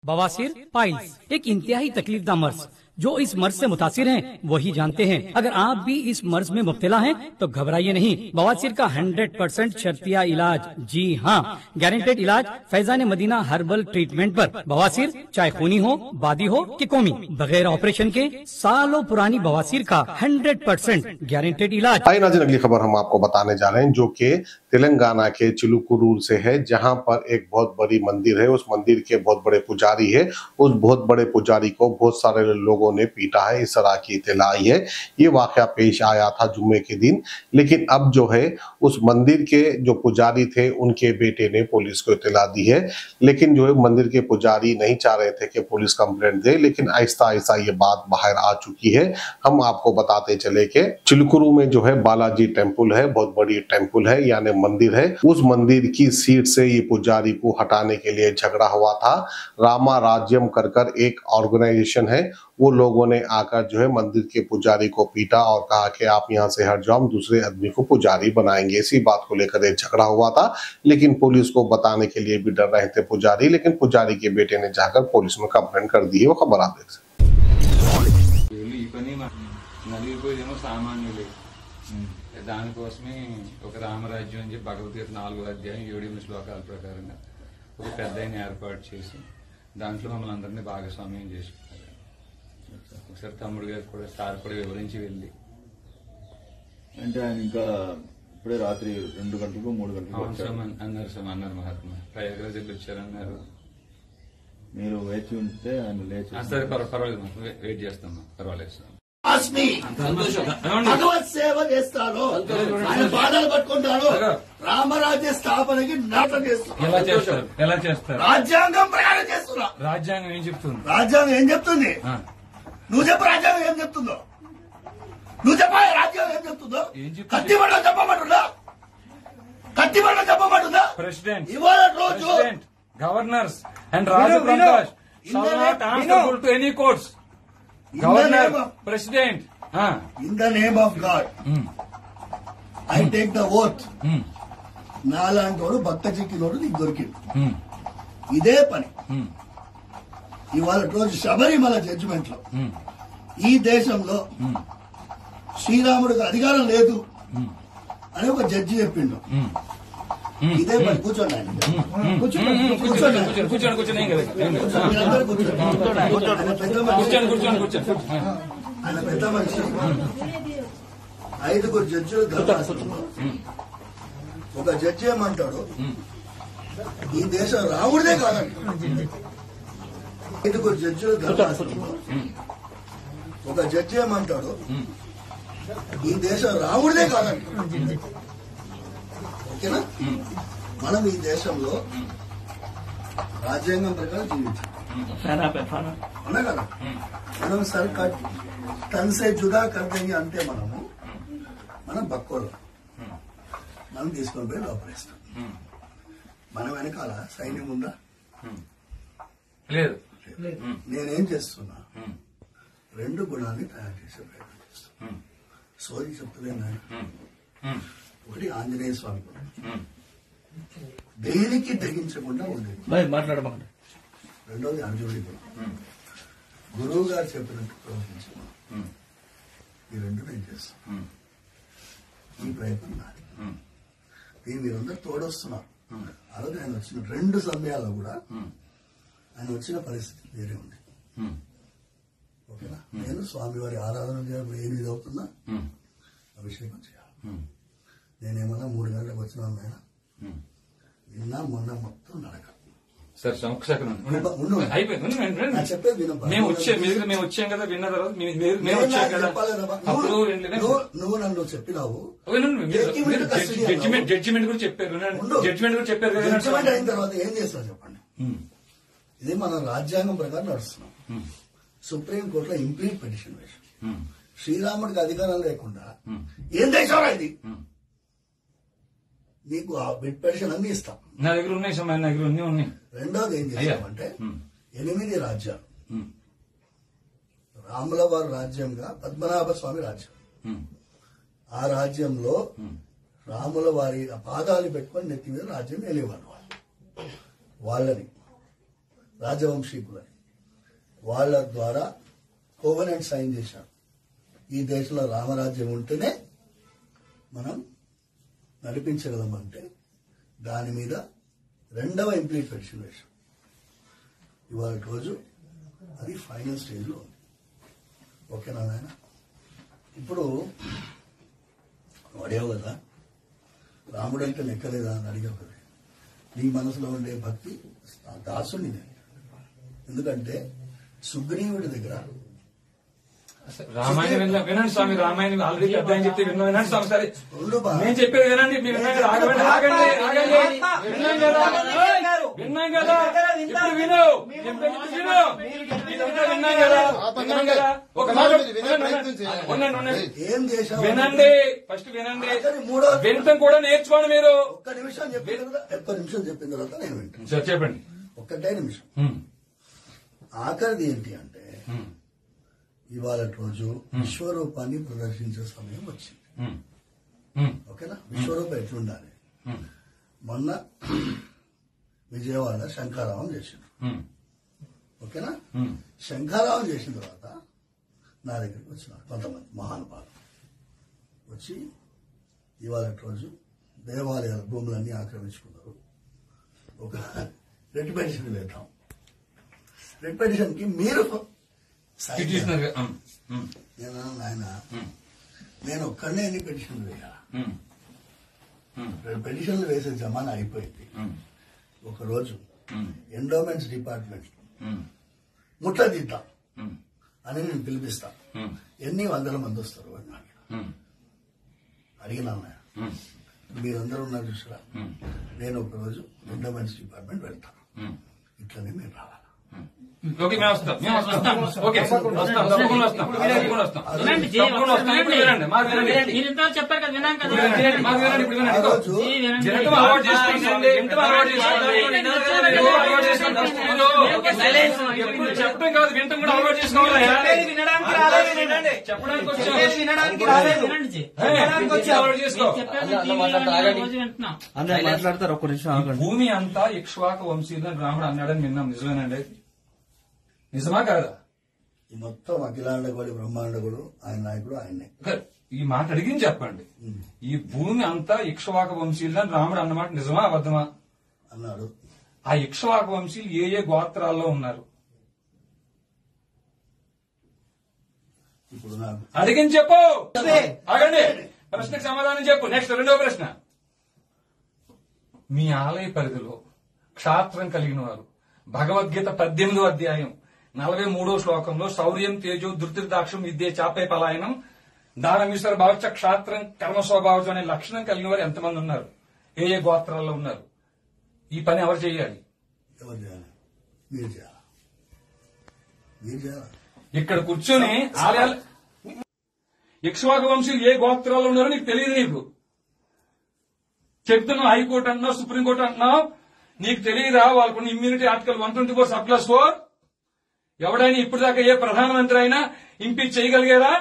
बवासीर पाइल्स एक इंतहाई तकलीफदा मर्ज जो इस मर्ज से मुतासिर हैं वही जानते हैं। अगर आप भी इस मर्ज में मुब्तला हैं तो घबराइए नहीं। बवासीर का 100% शर्तिया इलाज, जी हाँ, गारंटेड इलाज फैजान मदीना हर्बल ट्रीटमेंट पर। बवासीर चाहे खूनी हो, बादी हो कि कौमी, बगैर ऑपरेशन के सालों पुरानी बवासीर का 100% गारंटेड इलाज। आइए नाज़रीन, अगली खबर हम आपको बताने जा रहे हैं जो कि तेलंगाना के चिलुकुरूर से है, जहां पर एक बहुत बड़ी मंदिर है। उस मंदिर के बहुत बड़े पुजारी है। उस बहुत बड़े पुजारी को बहुत सारे लोगों ने पीटा है, इस तरह की इत्तला आई है। ये वाकया पेश आया था जुम्मे के दिन, लेकिन अब जो है उस मंदिर के जो पुजारी थे उनके बेटे ने पुलिस को इत्तला दी है। लेकिन जो है मंदिर के पुजारी नहीं चाह रहे थे कि पुलिस कंप्लेंट दे, लेकिन आहिस्ता आहिस्ता ये बात बाहर आ चुकी है। हम आपको बताते चले कि चिलकुरू में जो है बालाजी टेम्पल है, बहुत बड़ी टेम्पल है, यानी मंदिर है। उस मंदिर की सीट से ये पुजारी को हटाने के लिए झगड़ा हुआ था। रामा राज्यम कर एक ऑर्गेनाइजेशन है, वो लोगों ने आकर जो है मंदिर के पुजारी को पीटा और कहा कि आप यहाँ से हट जाओ, हम दूसरे आदमी को पुजारी बनाएंगे। इसी बात को लेकर एक झगड़ा हुआ था, लेकिन पुलिस को बताने के लिए भी डर रहे थे पुजारी। लेकिन पुजारी के बेटे ने जाकर पुलिस में कंप्लेंट कर दी है। वो खबर आप देख सकते దానికోసమే ఒక రామరాజ్యం అని చెప్పి భగవద్గీత 4వ అధ్యాయం 7 శ్లోకాల ప్రకారంగా ఒక పెద్దయిన ఏర్పాటు చేసి దాంట్లో మమ్మల్ని అందరినీ భాగస్వామ్యం చేసుకున్నారు. ఒకసారి తమ్ముడు గారు కూడా సార్ కూడా వివరించి వెళ్ళి అంటే ఆయన ఇంకా ఇప్పుడే రాత్రి 2 గంటలకు 3 గంటలకు అన్నారు మహాత్మా ప్రయాగరాజ్ వచ్చారన్నారు. మీరు వేచి ఉంటే ఆయన లేచి సరే పర్వాలేదు, వెయిట్ చేస్తాం, పర్వాలేదు సార్. భగవత్ సేవ చేస్తాను, ఆయన బాధలు పట్టుకుంటాను, రామరాజ్య స్థాపనకి నాటం చేస్తాను. ఎలా చేస్తారు? రాజ్యాంగం ప్రకారం చేస్తున్నా. రాజ్యాంగం ఏం చెప్తుంది? రాజ్యాంగం ఏం చెప్తుంది? నువ్వు చెప్పు, రాజ్యాంగం ఏం చెప్తుందో నువ్వు చెప్పాలి. రాజ్యాంగం ఏం చెప్తుందో కత్తిబండ చెప్పమంటుందా? కత్తిబండ చెప్పమంటుందా? ప్రెసిడెంట్ ఇవాళ రోజు governors and Rajprakash shall not answerable to any courts. Governor, President. In the name of God, I take the oath. నాలాంటోడు భక్త చిక్కినోడు నీకు దొరికింది. ఇదే పని ఇవాళ రోజు శబరిమల జడ్జిమెంట్ లో ఈ దేశంలో శ్రీరాముడికి అధికారం లేదు అని ఒక జడ్జి చెప్పిండు. ఇదే పని. కూర్చోండి ఆయన, ఆయన పెద్ద మనిషి. 5 జడ్జిలు ధర్మాసనంలో ఒక జడ్జి ఏమంటాడు, ఈ దేశం రాముడిదే కాదండి. 5 జడ్జిలు ధర్మాసనంలో ఒక జడ్జి ఏమంటాడు, ఈ దేశం రాముడిదే కాదండి. ఓకేనా? మనం ఈ దేశంలో రాజ్యాంగం ప్రకారం జీవించాం, అవునా కదా? మనం సర్కట్ తనసే జుదా కర్దేంగి అంటే మనం బక్కోళ్ళం. మనం తీసుకొని పోయి లోపలేస్తాం. మన వెనకాల సైన్యం ఉందా? లేదు. నేనేం చేస్తున్నా, 2 గుణాన్ని తయారు చేసే ప్రయత్నం చేస్తున్నా. సోది చెప్తలేను. ఒకటి ఆంజనేయ స్వామి గుణం, దేనికి తెగించకుండా ఉండేది. మాట్లాడమండి. రెండోది అర్జునుడి గుణం, గురువు గారు చెప్పినట్టు ప్రవర్తించడం. ఈ 2 నేను చేస్తాను. ఈ ప్రయత్నం నాది. దీన్ని మీరందరూ తోడొస్తున్నారు. ఆ రోజు ఆయన వచ్చిన 2 సమయాల్లో కూడా ఆయన వచ్చిన పరిస్థితి వేరే ఉంది. ఓకేనా? నేను స్వామివారి ఆరాధన చేయాలి. 8 అవుతుందా అభిషేకం చేయాలి. నేనేమన్నా 3 గంటలకు వచ్చిన ఆయన నిన్న మొన్న మొత్తం నడక. సార్ చెప్పేది మేము వచ్చాం కదా, విన్న తర్వాత మేము వచ్చాం కదా. నువ్వు నన్ను చెప్పినావు, జడ్జిమెంట్ కూడా చెప్పారు. జడ్జిమెంట్ అయిన తర్వాత ఏం చేస్తావు చెప్పండి. ఇది మన రాజ్యాంగం ప్రకారం నడుస్తున్నాం. సుప్రీంకోర్టులో ఇంప్లీట్ పిటిషన్ వేసాం. శ్రీరాముడికి అధికారం లేకుండా ఏం దేశం ఇది? నీకు ఆ బిట్ పెన్షన్ అన్ని ఇస్తాం. నా దగ్గర ఉన్నాయి సార్, నా దగ్గర ఉన్నాయి. రెండోది ఏం చేస్తామంటే 8 రాజ్యాలు. రాముల వారి రాజ్యంగా పద్మనాభ స్వామి రాజ్యం. ఆ రాజ్యంలో రాముల వారి పాదాలు పెట్టుకొని నెత్తి మీద రాజ్యం వెళ్ళేవారు. వాళ్ళని రాజవంశీకులని వాళ్ళ ద్వారా కోవెనెంట్ సైన్ చేశారు. ఈ దేశంలో రామరాజ్యం ఉంటేనే మనం నడిపించగలమంటే దాని మీద రెండవ ఇంప్లిమెంటేషన్ వేశాం. ఇవాళ రోజు అది ఫైనల్ స్టేజ్లో ఉంది. ఓకేనా నాయన? ఇప్పుడు అడిగావు కదా, రాముడు అంటే లెక్కలేదా అని అడిగావు కదా. నీ మనసులో ఉండే భక్తి దాసుని నేను. ఎందుకంటే సుగ్రీవుడి దగ్గర రామాయణం వినండి స్వామి, రామాయణం ఆల్రెడీ పెద్ద అని చెప్తే వినండి స్వామి. సరే నేను చెప్పేది వినండి, మీరు వినండి. ఆగండి ఆగండి ఆగండి, విన్నాం కదా విన్నాం కదా, ఇప్పుడు విను విన్నాం కదా విన్నాం కదా. ఒక మాట ఏం చేశావు వినండి, ఫస్ట్ వినండి, వినటం కూడా నేర్చుకోండి మీరు. ఒక్క నిమిషం చెప్పిన తర్వాత నేను వింటాను. సార్ చెప్పండి. ఒక్కటే నిమిషం. ఆఖరిది ఏంటి అంటే ఇవాళ రోజు విశ్వరూపాన్ని ప్రదర్శించే సమయం వచ్చింది. ఓకేనా? విశ్వరూపం ఎట్లుండాలి? మొన్న విజయవాడ శంఖారావం చేసిండు. ఓకేనా? శంఖారావం చేసిన తర్వాత నా దగ్గరికి వచ్చినారు కొంతమంది మహానుభావులు. వచ్చి ఇవాళ రోజు దేవాలయాల భూములన్నీ ఆక్రమించుకున్నారు. ఒక రెడ్ పెటిషన్ వేద్దాం. రెడ్ పెటిషన్ కి మీరు ఆయన నేను ఒక్కడనే ఎన్ని పెటిషన్లు వేయాలా? పెటిషన్లు వేసే జమానా అయిపోయింది. ఒకరోజు ఎండోమెంట్స్ డిపార్ట్మెంట్ ముట్టదిద్దాం అని నేను పిలిపిస్తా. ఎన్ని వందల మంది వస్తారు అని అడిగినా మీరందరూ ఉన్నారు చూసారా? నేను ఒకరోజు ఎండోమెంట్స్ డిపార్ట్మెంట్ వెళ్తాను. ఇట్లనే మీరు రావాలి. ఓకే, మేము వస్తాం. ఓకే, వస్తాం, తప్పకుండా వస్తాం. వినండి, మాకు వినండి, చెప్పారు కదా, విన్నాం కదా. మాకు వినండి, ఇప్పుడు వినండి. వినటం అలవాటు చేసుకోండి, వినటం అలవాటు చేసుకోండి. ఎప్పుడు చెప్పడం కాదు, వినటం కూడా అలవాటు చేసుకోవాలి. చెప్పడానికి అలవాటు చేసుకో. మాట్లాడతారు. ఒక్క నిమిషం ఆగండి. భూమి అంతా ఇక్ష్వాక వంశీయులని రాముడు అన్నాడని విన్నాం. నిజమేనండి? నిజమా కాదా? మొత్తం అఖిలాండగోడి బ్రహ్మాండగుడు ఆయన నాయకుడు ఆయనే. ఈ మాట అడిగింది చెప్పండి. ఈ భూమి అంతా ఇక్ష్వాక వంశీయులని రాముడు అన్నమాట నిజమా అబద్ధమా? అన్నాడు. ఆ ఇక్ష్వాక వంశీయులు ఏ ఏ గోత్రాల్లో ఉన్నారు? ఇప్పుడు నాకు అడిగింది చెప్పు. ఆగండి, ప్రశ్నకు సమాధానం చెప్పు. నెక్స్ట్ రెండో ప్రశ్న. మీ ఆలయ పరిధిలో క్షాత్రం కలిగిన వారు భగవద్గీత 18వ అధ్యాయం 43వ శ్లోకంలో శౌర్యం తేజో ధృతిర్దాక్షం విద్యే చాపే పలాయనం దానమీశ్వర భావచ క్షాత్రం కర్మస్వభావచ అనే లక్షణం కలిగిన వారు ఎంతమంది ఉన్నారు? ఏ ఏ గోత్రాల్లో ఉన్నారు? ఈ పని ఎవరు చేయాలి? ఎవరు చేయాలి? మీరు చేయాలి. మీరు చేయాలి. ఇక్కడ కూర్చొని ఆలయాలు ఇక్ష్వాక వంశీయులు ఏ గోత్రాల్లో ఉన్నారో నీకు తెలియదు. నీకు చెప్తున్నావు, హైకోర్టు అంటున్నావు, సుప్రీంకోర్టు అంటున్నావు, నీకు తెలియదా? వాళ్ళకున్న ఇమ్యూనిటీ ఆర్టికల్ 124(4) ఎవడైనా ఇప్పుడు దాకా ఏ ప్రధానమంత్రి అయినా ఇంపీచ్ చేయగలిగారా?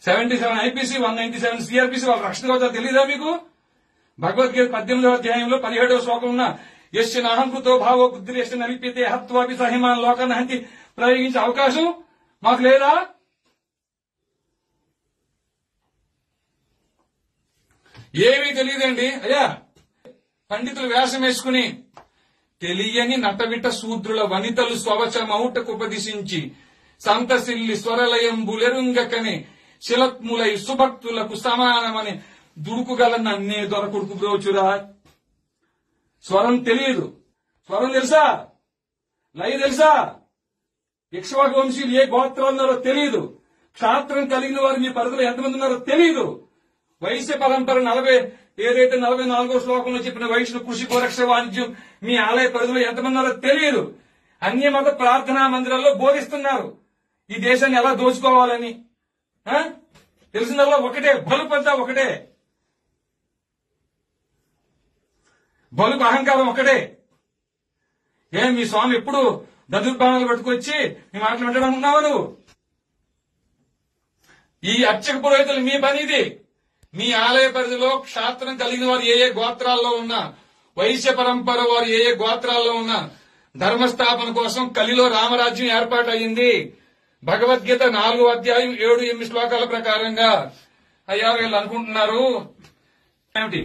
77 ఐపీసీ, 197 సిఆర్పీసీ వాళ్ళ రక్షణ కోసం తెలియదా మీకు? భగవద్గీత 18వ అధ్యాయంలో 17వ శ్లోకం ఉన్న యశ్చ నాహంకృతో భావో బుద్ధి యశ్చ నలిపితే హత్వాపి సహిమాన్ లోకాన్ని హంతి ప్రయోగించే అవకాశం మాకు లేదా? ఏమీ తెలియదండి అయ్యా. పండితులు వేషం వేసుకుని తెలియని నటవిట శూద్రుల వనితలు స్వవచమౌటకుపదిశించి సంతసిల్లి స్వరలయంబులెరుంగకని శిలత్ములై సుభక్తులకు సమానమని దుడుకుగల నన్నే దొరకుడుకు బ్రోచురా. స్వరం తెలియదు. స్వరం తెలుసా? లయ తెలుసా? ఇక్ష్వాక వంశీయులు ఏ గోత్రం ఉన్నారో తెలియదు. క్షాత్రం కలిగిన వారు మీ పరిధిలో ఎంతమంది ఉన్నారో తెలియదు. వైశ్య పరంపర 44వ శ్లోకంలో చెప్పిన వైష్ణవ కృషి గోరక్ష వాణిజ్యం మీ ఆలయ పరిధిలో ఎంతమంది ఉన్నారో తెలియదు. అన్య మత ప్రార్థనా మందిరాల్లో బోధిస్తున్నారు ఈ దేశాన్ని ఎలా దోచుకోవాలని. తెలిసిందల్లా ఒకటే, బలుపంతా ఒకటే, బలుపు అహంకారం ఒకటే. మీ స్వామి ఎప్పుడు దదుర్బాణాలు పట్టుకొచ్చి మీ మాటలు వింటాడనుకున్నావా నువ్వు? ఈ అర్చక పురోహితులు మీ పని ఇది. మీ ఆలయ పరిధిలో క్షాత్రం కలిగిన వారు ఏ ఏ గోత్రాల్లో ఉన్నా, వైశ్య పరంపర వారు ఏ ఏ గోత్రాల్లో ఉన్నా, ధర్మస్థాపన కోసం కలిలో రామరాజ్యం ఏర్పాటు అయింది. భగవద్గీత 4వ అధ్యాయం 7-8 శ్లోకాల ప్రకారంగా. అయ్యా వీళ్ళు అనుకుంటున్నారు ఏమిటి?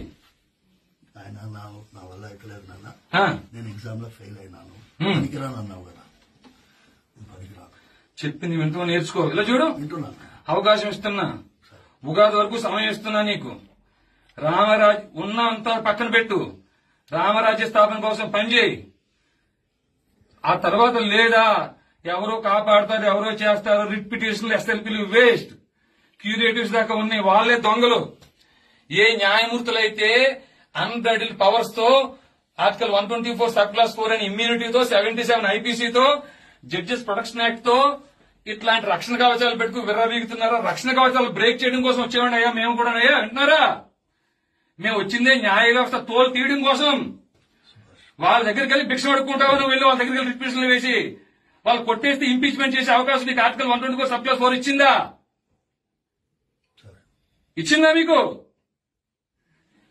ఆయన నా వల్ల ఎక్కలేదు నాన్న, ఆ, నేను ఎగ్జామ్ లో ఫెయిల్ అయినాను, పనికిరాను అన్నావు కదా, పనికిరాను. చెప్పింది వింటూ నేర్చుకో. ఇలా చూడు, వింటున్నాను. అవకాశం ఇస్తున్నా, ఉగాది వరకు సమయం ఇస్తున్నా నీకు. రామరాజ్ ఉన్నంత పక్కన పెట్టు, రామరాజ్య స్థాపన కోసం పనిచేయి. ఆ తర్వాత లేదా ఎవరో కాపాడతారు, ఎవరో చేస్తారు, రిట్ పిటిషన్లు, ఎస్ఎల్పీలు వేస్ట్. క్యూరేటివ్స్ దాకా ఉన్నాయి, వాళ్లే దొంగలు. ఏ న్యాయమూర్తులైతే అన్బ్రైడల్ పవర్స్ తో ఆర్టికల్ 124 సబ్ క్లాస్ 4 అని ఇమ్యూనిటీతో 77 ఐపీసీతో జడ్జెస్ ప్రొటెక్షన్ యాక్ట్ తో ఇట్లాంటి రక్షణ కవచాలు పెట్టుకు విర్రవీగుతున్నారా? రక్షణ కవచాలు బ్రేక్ చేయడం కోసం వచ్చేవాడి అయ్యా మేము కూడా. అయ్యా అంటున్నారా? మేము వచ్చిందే న్యాయ వ్యవస్థ తోలు తీయడం కోసం. వాళ్ళ దగ్గరికి వెళ్ళి భిక్ష పడుకుంటావు నువ్వు, వెళ్ళి వాళ్ళ దగ్గరికి వెళ్ళి రిపిటిషన్లు వేసి వాళ్ళు కొట్టేస్తే ఇంపీచ్మెంట్ చేసే అవకాశం నీకు ఆర్టికల్ 124 సబ్ క్లాస్ 4 ఇచ్చిందా? ఇచ్చిందా మీకు?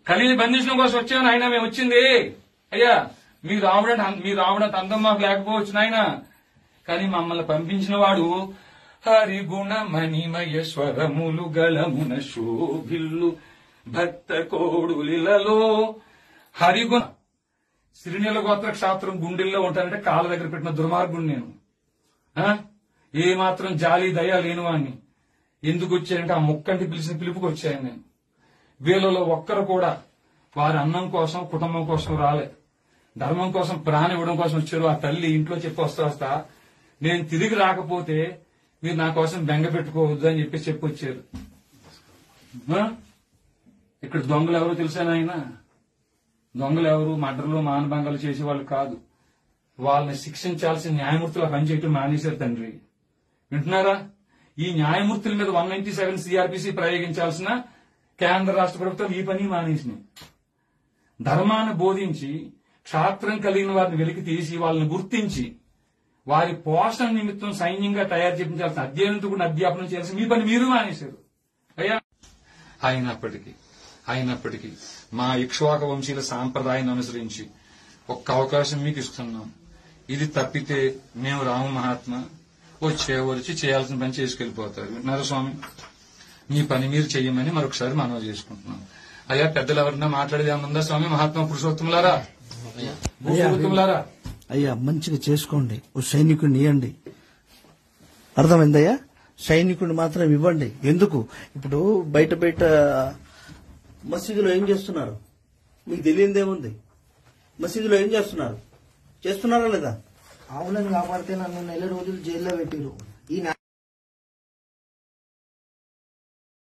కలిని బంధించడం కోసం వచ్చాను ఆయన. మేము వచ్చింది అయ్యా మీ రావడంత అందం మాకు లేకపోవచ్చు నాయన, కానీ మమ్మల్ని పంపించిన వాడు హరిగుణ మణిమయ స్వరములు గళమున శోభిల్లు భక్త కోడులిలలో. హరిగుణ శ్రీనీల గోత్ర క్షాత్రం గుండెల్లో ఉంటానంటే కాళ్ళ దగ్గర పెట్టిన దుర్మార్గుడు నేను. ఏ మాత్రం జాలి దయ లేనివాణ్ణి. ఎందుకు వచ్చానంటే ఆ ముక్కంటి పిలిచిన పిలుపుకి వచ్చాను నేను. వీళ్ళలో ఒక్కరు కూడా వారి అన్నం కోసం కుటుంబం కోసం రాలే, ధర్మం కోసం ప్రాణం ఇవ్వడం కోసం వచ్చారు. ఆ తల్లి ఇంట్లో చెప్పి వస్తా నేను తిరిగి రాకపోతే మీరు నా కోసం బెంగ పెట్టుకోవద్దు అని చెప్పి వచ్చారు. ఇక్కడ దొంగలు ఎవరో తెలుసా నాయన? దొంగలు ఎవరు? మర్డర్లు మానభంగాలు చేసేవాళ్ళు కాదు. వాళ్ళని శిక్షించాల్సిన న్యాయమూర్తులు పనిచేయటం మానేశారు తండ్రి. వింటున్నారా? ఈ న్యాయమూర్తుల మీద 197 సిఆర్పిసి ప్రయోగించాల్సిన కేంద్ర రాష్ట్ర ప్రభుత్వం ఈ పని మానేసినాయి. ధర్మాన్ని బోధించి క్షాత్రం కలిగిన వారిని వెలికి తీసి వాళ్ళని గుర్తించి వారి పోషణ నిమిత్తం సైన్యంగా తయారు చేయించాల్సిన అధ్యయనంతో అధ్యాపనం చేయాల్సిన మీ పని మీరు మానేశారు అయ్యా. అయినప్పటికీ మా ఇక్ష్వాక వంశీయుల సాంప్రదాయాన్ని అనుసరించి ఒక్క అవకాశం మీకు ఇస్తున్నాం. ఇది తప్పితే మేము రామ మహాత్మ వచ్చి చేయాల్సిన పని చేసుకెళ్లిపోతారు. విన్నారా స్వామి? మీ పని మీరు చెయ్యమని మరొకసారి మనవి చేసుకుంటున్నాం. అయ్యా పెద్దలు ఎవరన్నా మాట్లాడేది ఏమన్నా స్వామి? మహాత్మా పురుషోత్తములారా, భూపురుషోత్తములారా, అయ్యా మంచిగా చేసుకోండి, ఓ సైనికుడిని ఇవ్వండి. అర్థమైందయ్యా? సైనికుడిని మాత్రం ఇవ్వండి. ఎందుకు ఇప్పుడు బయట మసీదులో ఏం చేస్తున్నారు మీకు తెలియదేముంది? మసీదులో ఏం చేస్తున్నారా లేదా? ఆవులను కాపాడితే నన్ను 4 రోజులు జైల్లో పెట్టిరు. ఈ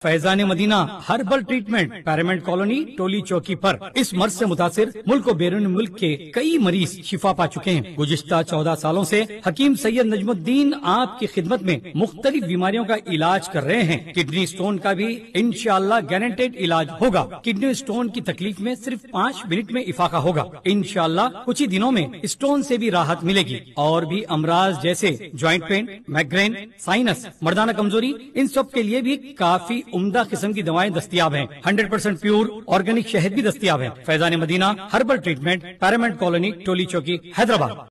Faizan Madina herbal treatment paramount colony Tolichowki पर इस मर्ज से मुतासिर मुल्क और बैरून मुल्क के कई मरीज शिफा पा चुके हैं। गुज़िश्ता 14 सालों से हकीम सैयद नजमुद्दीन आपकी खिदमत में मुख्तलिफ बीमारियों का इलाज कर रहे हैं। किडनी स्टोन का भी इंशाअल्लाह गारंटेड इलाज होगा। किडनी स्टोन की तकलीफ में सिर्फ 5 मिनट में इफाका होगा। इंशाअल्लाह कुछ ही दिनों में स्टोन से भी राहत मिलेगी। और भी अमराज जैसे ज्वाइंट पेन, माइग्रेन, साइनस, मर्दाना कमजोरी, इन सब के लिए भी काफी उम्दा किस्म की दवाएं दस्तियाब हैं। 100% प्योर ऑर्गेनिक शहद भी दस्तियाब है। Faizan Madina herbal treatment paramount colony Tolichowki Hyderabad.